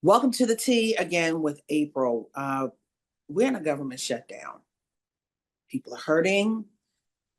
Welcome to the tea again with April. We're in a government shutdown. People are hurting.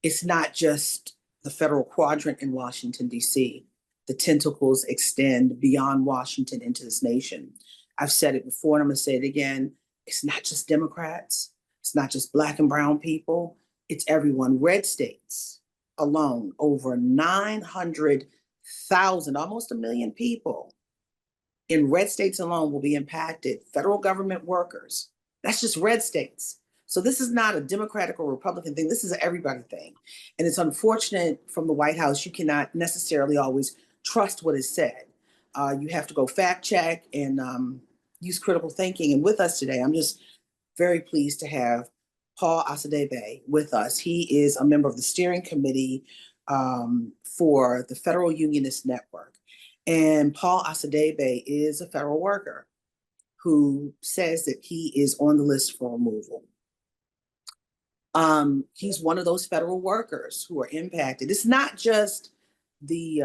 It's not just the federal quadrant in Washington, D.C. The tentacles extend beyond Washington into this nation. I've said it before and I'm going to say it again. It's not just Democrats. It's not just Black and brown people. It's everyone. Red states alone, over 900,000, almost a million people in red states alone will be impacted. Federal government workers. That's just red states. So this is not a Democratic or Republican thing. This is an everybody thing. And it's unfortunate from the White House, you cannot necessarily always trust what is said. You have to go fact check and use critical thinking. And with us today, I'm just very pleased to have Paul Osadebe with us. He is a member of the steering committee for the Federal Unionist Network. And Paul Osadebe is a federal worker who says that he is on the list for removal. He's one of those federal workers who are impacted. It's not just the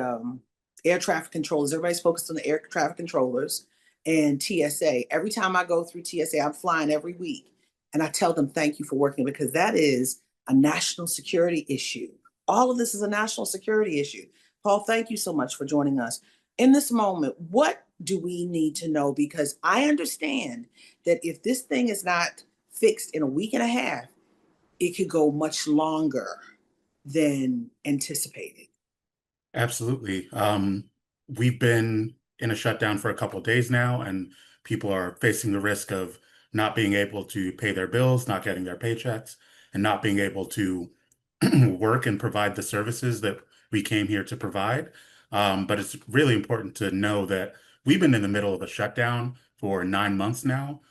air traffic controllers. Everybody's focused on the air traffic controllers and TSA. Every time I go through TSA, I'm flying every week. And I tell them, thank you for working, because that is a national security issue. All of this is a national security issue. Paul, thank you so much for joining us. In this moment, what do we need to know? Because I understand that if this thing is not fixed in a week and a half, it could go much longer than anticipated. Absolutely. We've been in a shutdown for a couple of days now, and people are facing the risk of not being able to pay their bills, not getting their paychecks, and not being able to work and provide the services that we came here to provide. But it's really important to know that we've been in the middle of a shutdown for 9 months now.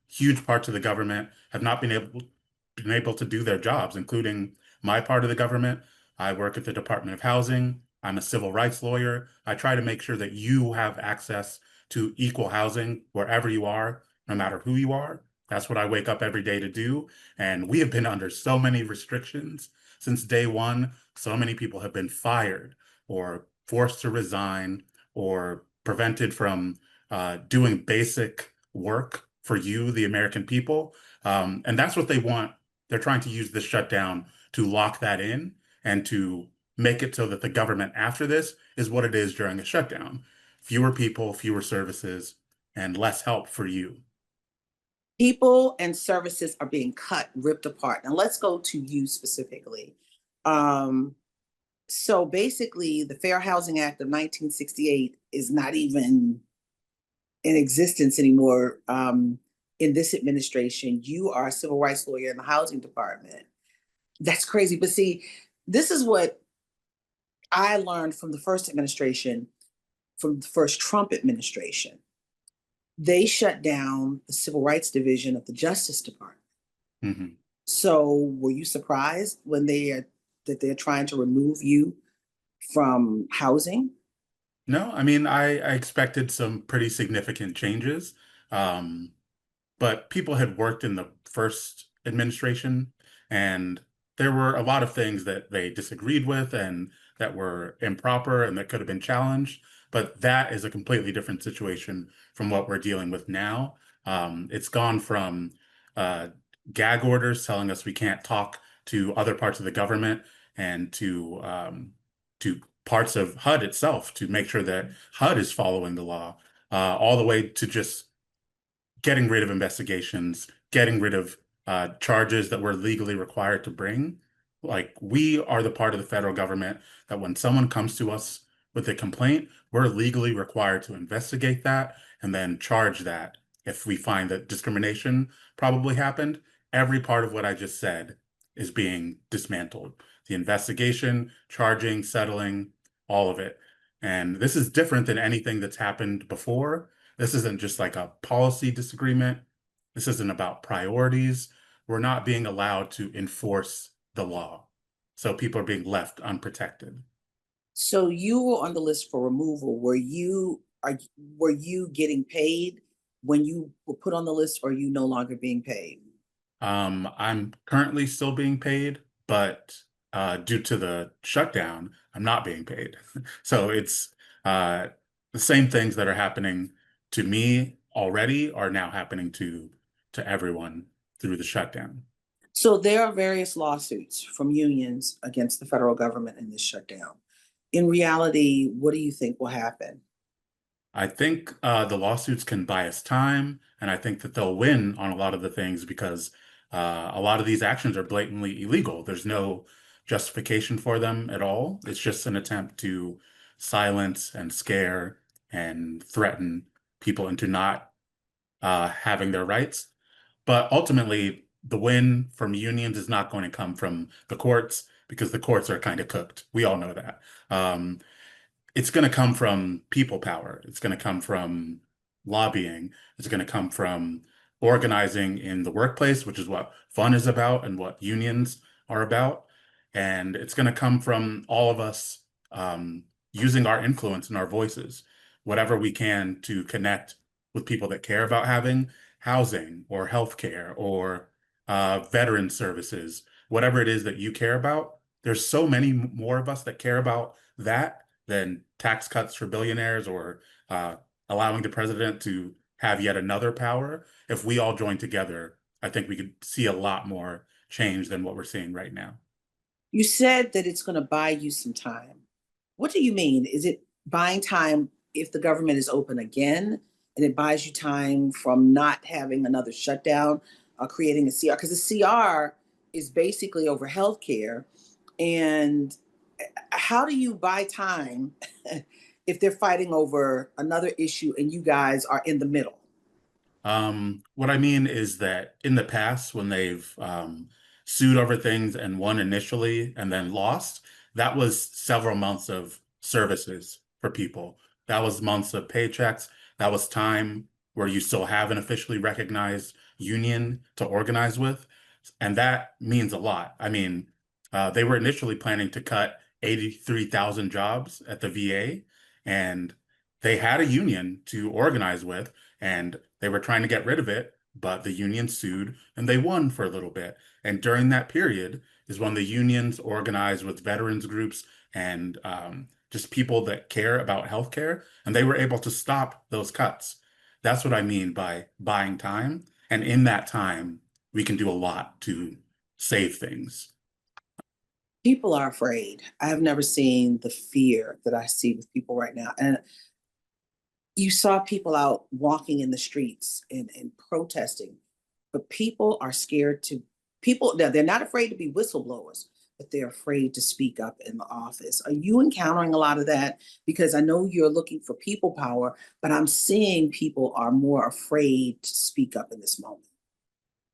Huge parts of the government have not been able to do their jobs, including my part of the government. I work at the Department of Housing. I'm a civil rights lawyer. I try to make sure that you have access to equal housing wherever you are, no matter who you are. That's what I wake up every day to do. And we have been under so many restrictions since day one. So many people have been fired or forced to resign or prevented from doing basic work for you, the American people. And that's what they want. They're trying to use this shutdown to lock that in and to make it so that the government after this is what it is during a shutdown. Fewer people, fewer services, and less help for you. People and services are being cut, ripped apart. Now let's go to you specifically. So basically, the Fair Housing Act of 1968 is not even in existence anymore in this administration. You are a civil rights lawyer in the housing department. That's crazy. But see, this is what I learned from the first administration, from the first Trump administration. They shut down the Civil Rights Division of the Justice Department. Mm-hmm. So were you surprised when that they're trying to remove you from housing? No, I mean, I expected some pretty significant changes, um, but people had worked in the first administration, and there were a lot of things that they disagreed with and that were improper and that could have been challenged. But that is a completely different situation from what we're dealing with now. It's gone from uh, gag orders telling us we can't talk to other parts of the government and to parts of HUD itself to make sure that HUD is following the law, all the way to just getting rid of investigations, getting rid of charges that we're legally required to bring. Like, we are the part of the federal government that when someone comes to us with a complaint, we're legally required to investigate that and then charge that. If we find that discrimination probably happened, every part of what I just said is being dismantled. The investigation, charging, settling, all of it. And this is different than anything that's happened before. This isn't just like a policy disagreement. This isn't about priorities. We're not being allowed to enforce the law. So people are being left unprotected. So you were on the list for removal. Were you getting paid when you were put on the list, or are you no longer being paid? I'm currently still being paid, but due to the shutdown, I'm not being paid. So it's uh, the same things that are happening to me already are now happening to everyone through the shutdown. So there are various lawsuits from unions against the federal government in this shutdown. In reality, what do you think will happen? I think the lawsuits can buy us time, and I think that they'll win on a lot of the things because a lot of these actions are blatantly illegal. There's no justification for them at all. It's just an attempt to silence and scare and threaten people into not having their rights. But ultimately, the win from unions is not going to come from the courts because the courts are kind of cooked. We all know that. Um, it's going to come from people power. It's going to come from lobbying. It's going to come from organizing in the workplace, which is what fun is about and what unions are about. And it's going to come from all of us using our influence and our voices, whatever we can to connect with people that care about having housing or healthcare or veteran services, whatever it is that you care about. There's so many more of us that care about that than tax cuts for billionaires or uh, allowing the president to have yet another power. If we all join together, I think we could see a lot more change than what we're seeing right now. You said that it's going to buy you some time. What do you mean? Is it buying time if the government is open again and it buys you time from not having another shutdown or creating a CR? Because the CR is basically over healthcare. And how do you buy time if they're fighting over another issue and you guys are in the middle? What I mean is that in the past, when they've sued over things and won initially and then lost, that was several months of services for people. That was months of paychecks. That was time where you still have an officially recognized union to organize with. And that means a lot. I mean, they were initially planning to cut 83,000 jobs at the VA, and they had a union to organize with, and they were trying to get rid of it, but the union sued and they won for a little bit. And during that period is when the unions organized with veterans groups and just people that care about healthcare, and they were able to stop those cuts. That's what I mean by buying time. And in that time, we can do a lot to save things. People are afraid. I have never seen the fear that I see with people right now. And you saw people out walking in the streets and protesting, but people are scared to people. Now, they're not afraid to be whistleblowers, but they're afraid to speak up in the office. Are you encountering a lot of that? Because I know you're looking for people power, but I'm seeing people are more afraid to speak up in this moment.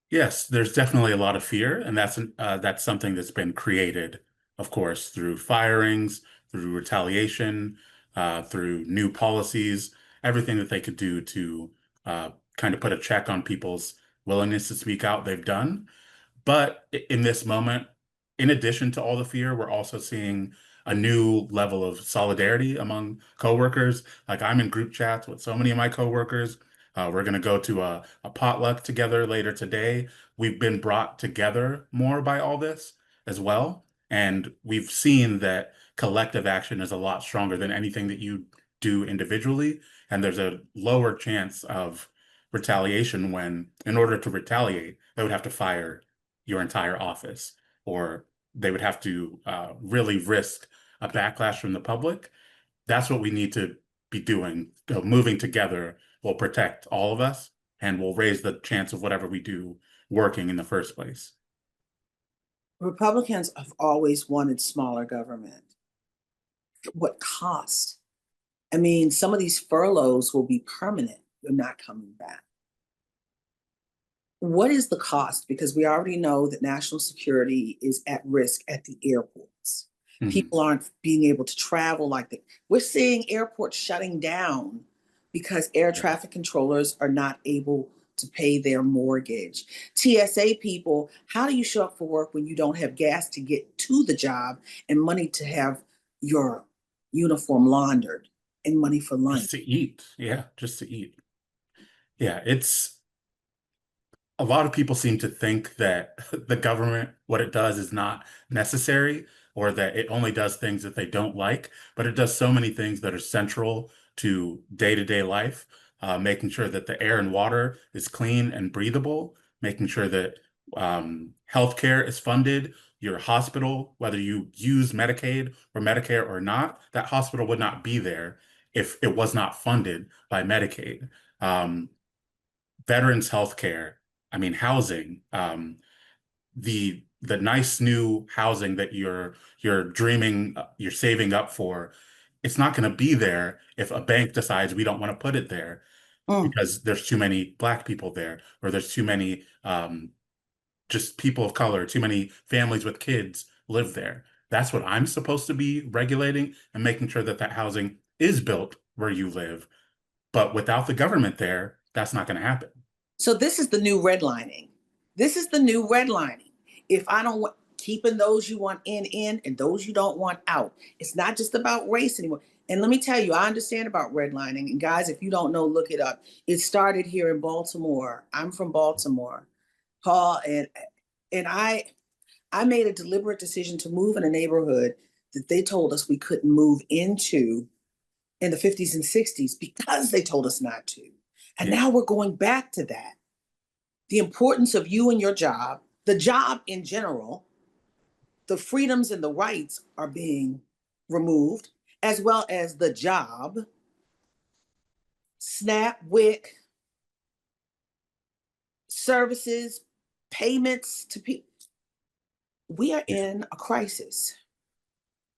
Yes, there's definitely a lot of fear, and that's something that's been created, of course, through firings, through retaliation, through new policies, everything that they could do to kind of put a check on people's willingness to speak out, they've done. But in this moment, in addition to all the fear, we're also seeing a new level of solidarity among coworkers. Like I'm in group chats with so many of my coworkers. We're going to go to a potluck together later today. We've been brought together more by all this as well. And we've seen that collective action is a lot stronger than anything that you do individually. And there's a lower chance of retaliation when, in order to retaliate, they would have to fire your entire office, or they would have to really risk a backlash from the public. That's what we need to be doing. Moving together will protect all of us and will raise the chance of whatever we do working in the first place. Republicans have always wanted smaller government. What cost? I mean, some of these furloughs will be permanent. They're not coming back. What is the cost? Because we already know that national security is at risk at the airports. Mhm. People aren't being able to travel like that. We're seeing airports shutting down because air Yeah. traffic controllers are not able to pay their mortgage. TSA people, how do you show up for work when you don't have gas to get to the job and money to have your uniform laundered and money for lunch? Just to eat. Yeah, just to eat. Yeah, it's a lot of people seem to think that the government, what it does is not necessary, or that it only does things that they don't like, but it does so many things that are central to day-to-day life making sure that the air and water is clean and breathable, making sure that healthcare is funded. Your hospital, whether you use Medicaid or Medicare or not, that hospital would not be there if it was not funded by Medicaid. Um, Veterans healthcare, I mean, housing, the nice new housing that you're dreaming, you're saving up for, it's not going to be there if a bank decides we don't want to put it there Mm. because there's too many Black people there, or there's too many just people of color, too many families with kids live there. That's what I'm supposed to be regulating and making sure that that housing is built where you live. But without the government there, that's not going to happen. So this is the new redlining. This is the new redlining. If I don't want keeping those you want in and those you don't want out. It's not just about race anymore. And let me tell you, I understand about redlining. And guys, if you don't know, look it up. It started here in Baltimore. I'm from Baltimore, Paul, and I made a deliberate decision to move in a neighborhood that they told us we couldn't move into in the 50s and 60s because they told us not to. And Yeah. now we're going back to that. The importance of you and your job, the job in general, the freedoms and the rights are being removed, as well as the job, SNAP, WIC, services, payments to people. We are in a crisis.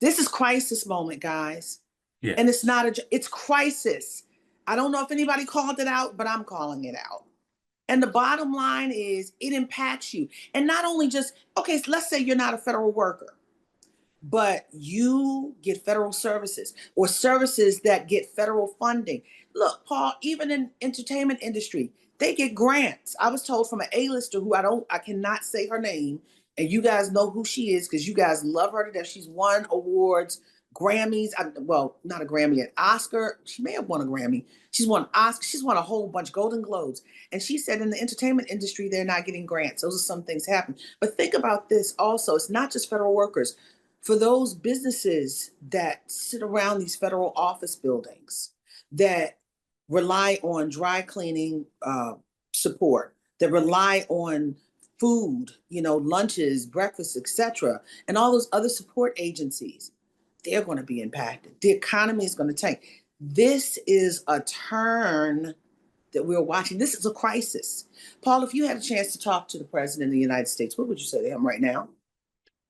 This is crisis moment, guys. Yeah. And it's not it's crisis. I don't know if anybody called it out, but I'm calling it out. And the bottom line is it impacts you. And not only just, okay, so let's say you're not a federal worker, but you get federal services or services that get federal funding. Look, Paul, even in entertainment industry, they get grants. I was told from an A-lister who I cannot say her name, and you guys know who she is because you guys love her to death. She's won awards, Grammys, well, not a Grammy yet, Oscar. She may have won a Grammy. She's won Oscar. She's won a whole bunch, Golden Globes. And she said in the entertainment industry, they're not getting grants. Those are some things happen. But think about this also. It's not just federal workers. For those businesses that sit around these federal office buildings that rely on dry cleaning support, that rely on food, lunches, breakfast, etc., and all those other support agencies, they're going to be impacted. The economy is going to tank. This is a turn that we're watching. This is a crisis. Paul, if you had a chance to talk to the president of the United States, what would you say to him right now?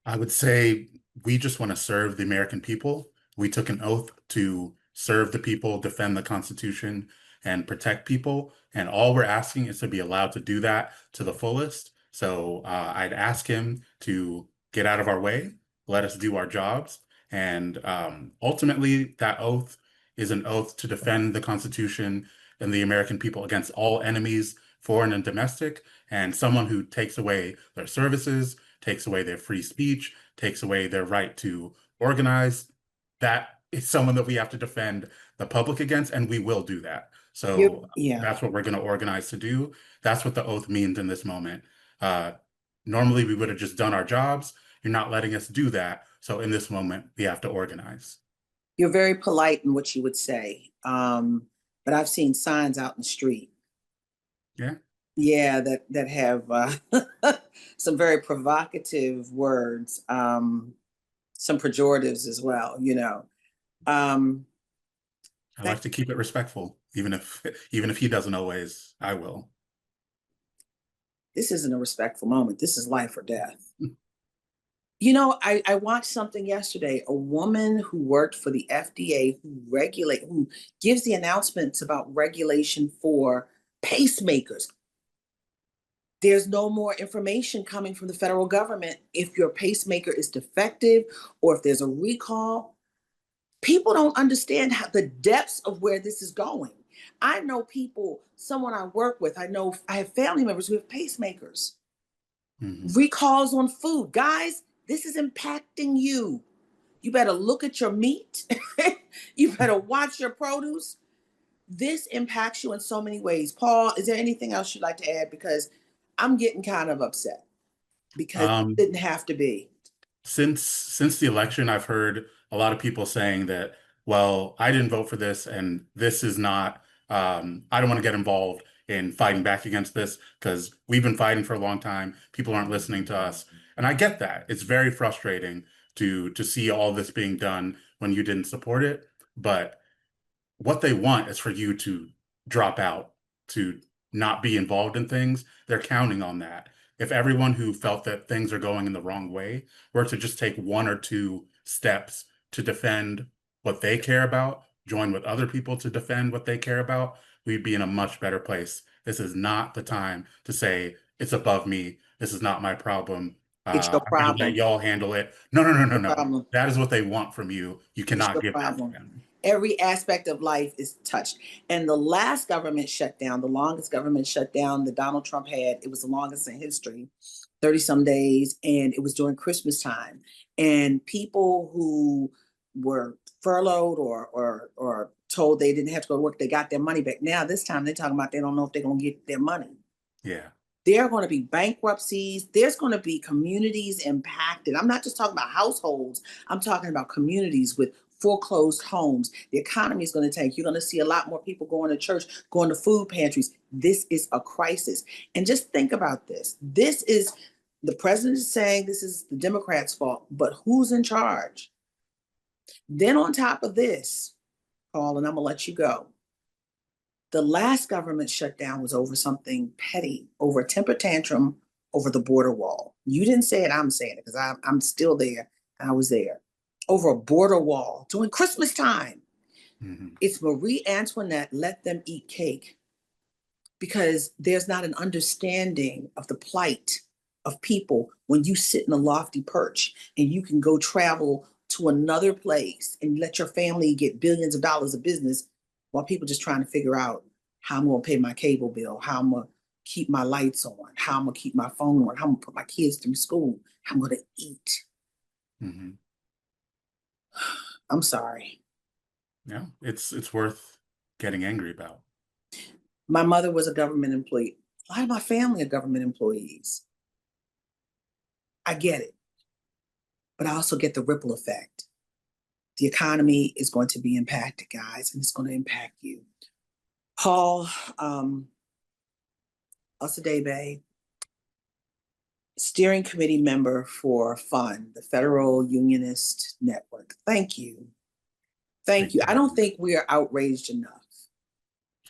I would say we just want to serve the American people. We took an oath to serve the people, defend the Constitution, and protect people. And all we're asking is to be allowed to do that to the fullest. So I'd ask him to get out of our way, let us do our jobs. And ultimately, that oath is an oath to defend the Constitution and the American people against all enemies, foreign and domestic, and someone who takes away their services, takes away their free speech, takes away their right to organize. That is someone that we have to defend the public against, and we will do that. So Yeah. that's what we're going to organize to do. That's what the oath means in this moment. Normally, we would have just done our jobs. You're not letting us do that. So in this moment, we have to organize. You're very polite in what you would say. But I've seen signs out in the street. Yeah. Yeah, that have some very provocative words, some pejoratives as well, I like to keep it respectful, even if he doesn't always, I will. This isn't a respectful moment. This is life or death. I watched something yesterday, a woman who worked for the FDA who gives the announcements about regulation for pacemakers. There's no more information coming from the federal government if your pacemaker is defective or if there's a recall. People don't understand the depths of where this is going. I know someone I work with, I have family members who have pacemakers. Mhm. Recalls on food. Guys, this is impacting you. You better look at your meat. You better watch your produce. This impacts you in so many ways. Paul, is there anything else you'd like to add? Because I'm getting kind of upset because it Um, didn't have to be. since the election, I've heard a lot of people saying that, well, I didn't vote for this, and this is not I don't want to get involved in fighting back against this because we've been fighting for a long time. People aren't listening to us. And I get that. It's very frustrating to see all this being done when you didn't support it. But what they want is for you to drop out, to not be involved in things. They're counting on that. If everyone who felt that things are going in the wrong way were to just take one or two steps to defend what they care about, join with other people to defend what they care about, we'd be in a much better place. This is not the time to say, it's above me. This is not my problem. It's your I'm going to let problem. y'all handle it. No, no, no, no, Your no. problem. That is what they want from you. You It's cannot your give that to problem. them. Every aspect of life is touched. And the last government shutdown, the longest government shutdown that Donald Trump had, it was the longest in history, 30 some days, and it was during Christmas time. And people who were furloughed or told they didn't have to go to work, they got their money back. Now this time they're talking about they don't know if they're gonna get their money. Yeah. There are going to be bankruptcies. There's going to be communities impacted. I'm not just talking about households. I'm talking about communities with foreclosed homes. The economy is going to tank. You're going to see a lot more people going to church, going to food pantries. This is a crisis. And just think about this. This is the president is saying this is the Democrats' fault, but who's in charge? Then on top of this, Paul, and I'm going to let you go. The last government shutdown was over something petty, over a temper tantrum over the border wall. You didn't say it, I'm saying it because I'm still there. I was there. Over a border wall during Christmas time. Mhm. It's Marie Antoinette, let them eat cake, because there's not an understanding of the plight of people when you sit in a lofty perch and you can go travel to another place and let your family get billions of dollars of business while people just trying to figure out how I'm going to pay my cable bill, how I'm going to keep my lights on, how I'm going to keep my phone on, how I'm going to put my kids through school, how I'm going to eat. Mhm. I'm sorry. Yeah, it's worth getting angry about. My mother was a government employee. A lot of my family are government employees. I get it, but I also get the ripple effect. The economy is going to be impacted, guys, and it's going to impact you. Paul Osadebe, steering committee member for FUN, the Federal Unionist Network. Thank you. Thank Thank you. I you. don't think we are outraged enough.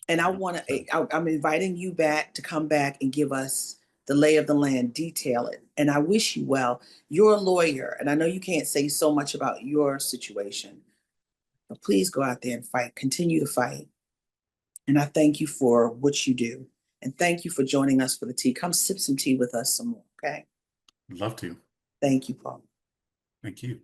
And Yeah. I'm inviting you back to come back and give us the lay of the land, detail it. And I wish you well. You're a lawyer, and I know you can't say so much about your situation, but please go out there and fight, continue to fight. And I thank you for what you do. And thank you for joining us for the tea. Come sip some tea with us some more, okay? Love to. Thank you, Paul. Thank you.